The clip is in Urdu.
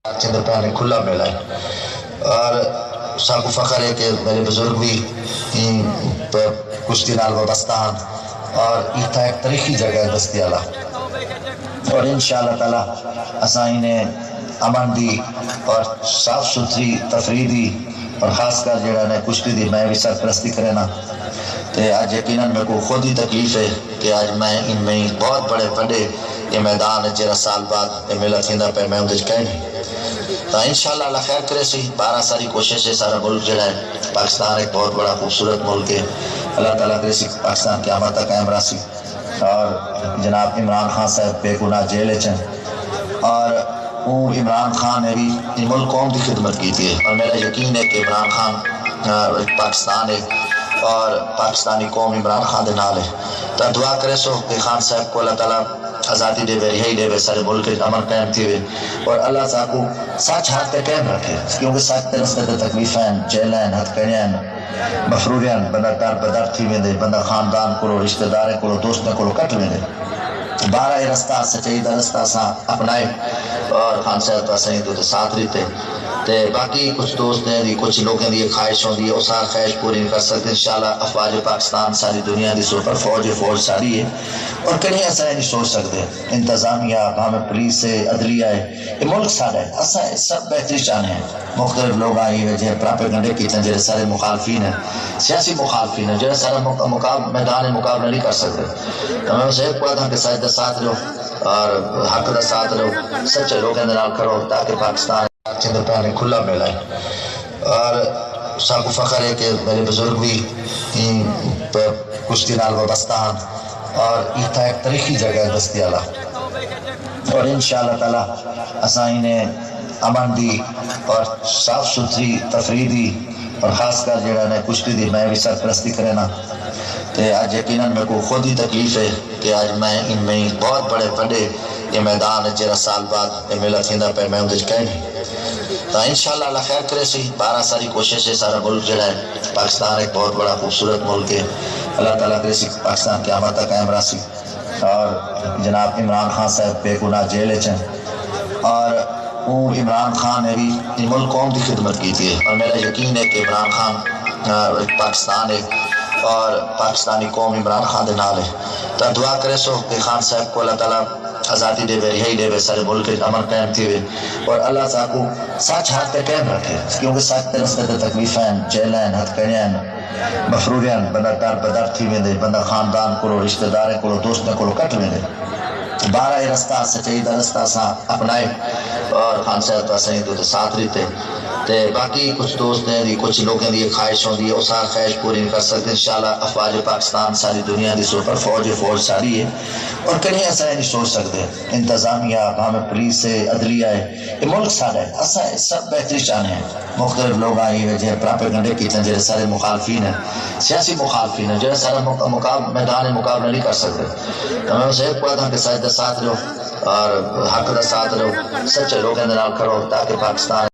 چندر پہنے کھلا میلہ ہے اور ساکو فخر ہے کہ میرے بزرگ بھی کشتی نال وابستہ ہیں اور یہ تھا ایک تاریخی جگہ ہے بستی والا اور انشاءاللہ تعالی اساں انہیں امن دی اور صاف ستھری تفریح دی اور خاص کر جڑا نے کشتی دی میں بھی سرپرستی کرنا تے آج یقیناً میں کو خود ہی تکلیف ہے کہ آج میں ان میں بہت بڑے یہ میدان ہے جرا سال بعد یہ میلہ تھیندا پہ میں اندر کہنے تو انشاءاللہ اللہ خیر کرے سی 12 ساری کوشش ہے سارا ملک جڑا ہے پاکستان ایک بہت بڑا خوبصورت ملک ہے اللہ تعالیٰ کرے سی پاکستان قیامت تک قائم رہا سی اور جناب عمران خان صاحب بے گناہ جیل چن اور وہ عمران خان نے بھی ان ملک قوم کی خدمت کی تھی اور میرا یقین ہے کہ عمران خان پاکستان ہے اور پاکستانی قوم عمران خان دے نال ہے تو دعا کرے سو کہ خان صاحب کو اللہ تعالیٰ آزادی دے بے رہائی دے بے سارے ملک امن قائم تھی ہوئے اور اللہ صاحب کو سچ ہاتھ پہ قائم رکھے کیونکہ سچ تے رستے تے تکلیفیں جیلیں ہتھ کڑیاں مفروریاں بندہ دار بدر تھی ویندے بندہ خاندان کو رشتہ داریں کو دوستوں کو کٹ ویندے 12 رستہ سچائی دا رستہ سا اپنائے اور خان صاحب تو اسیں تو ساتھ رہتے تے باقی کچھ دوست ہیں دی کچھ لوگوں دی خواہش ہوندی ہے اس خواہش پوری نہیں کر سکتے انشاءاللہ افواج پاکستان ساری دنیا دی سپر فوج ساری ہے اور کہیں ایسا نہیں سوچ سکتے انتظامیہ ہمیں پولیس ہے عدلیہ ہے یہ ملک سارا ہے ایسا سب بہتری چاہنے ہیں مختلف لوگ آئی ہوئے جہاں پراپیگنڈے کی جڑے سارے مخالفین ہیں سیاسی مخالفین ہیں جڑے سارا میدان مقابلہ نہیں کر سکتے تو میں اسے ایک پڑھا تھا کہ سائد ساتھ رہو اور حق دا ساتھ رہو سچے لوگوں کے نال کرو تاکہ پاکستان چندر پہنے کھلا میلہ ہے اور ساکو فخر ہے کہ میرے بزرگ بھی کشتی نال وابستہ ہیں اور یہ تھا ایک تاریخی جگہ ہے بستی والا اور انشاءاللہ تعالی اساں انہیں امن دی اور صاف ستھری تفریح دی اور خاص کر جڑا نے کشتی دی میں بھی سرپرستی کرنا تے آج یقیناً میں کو خود ہی تکلیف ہے کہ آج میں ان میں بہت بڑے یہ میدان ہے جرا سال بعد یہ میلہ تھیندا پہ میں اندر کہنے تو انشاءاللہ اللہ خیر کرے سی 12 ساری کوشش ہے سارا ملک جڑا ہے پاکستان ایک بہت بڑا خوبصورت ملک ہے اللہ تعالیٰ کرے سی پاکستان قیامت تک قائم رہا سی اور جناب عمران خان صاحب بے گناہ جیل چن اور وہ عمران خان نے بھی ان ملک قوم کی خدمت کی تھی اور میرا یقین ہے کہ عمران خان پاکستان ہے اور پاکستانی قوم عمران خان دے نال ہے تو دعا کرے سو کہ خان صاحب کو اللہ تعالیٰ آزادی دے بے رہائی دے بے سارے ملک امن قائم تھی ہوئے اور اللہ صاحب کو سچ ہاتھ پہ قائم رکھے کیونکہ سچ تے رستے تے تکلیفیں جیلیں ہتھ کڑیاں مفروریاں بندہ دار بدر تھی ویندے بندہ خاندان کو رشتہ داریں کو دوستوں کو کٹ ویندے 12 رستہ سچائی دا رستہ سا اپنائے اور خان صاحب تو اسیں تو ساتھ رہتے تے باقی کچھ دوست ہیں دی کچھ لوگوں دی خواہش ہوندی ہے اس خواہش پوری نہیں کر سکتے انشاءاللہ افواج پاکستان ساری دنیا دی سپر فوج ساری ہے اور کہیں ایسا نہیں سوچ سکتے انتظامیہ ہمیں پولیس ہے عدلیہ ہے یہ ملک سارا ہے ایسا سب بہتری چاہنے ہیں مختلف لوگ آئی ہوئے جہاں پراپیگنڈے کی جڑے سارے مخالفین ہیں سیاسی مخالفین ہیں جڑے سارا میدان مقابلہ نہیں کر سکتے تو میں اسے ایک پڑھا تھا کہ سائد ساتھ رہو اور حق دا ساتھ رہو سچے لوگوں کے نال کرو تاکہ پاکستان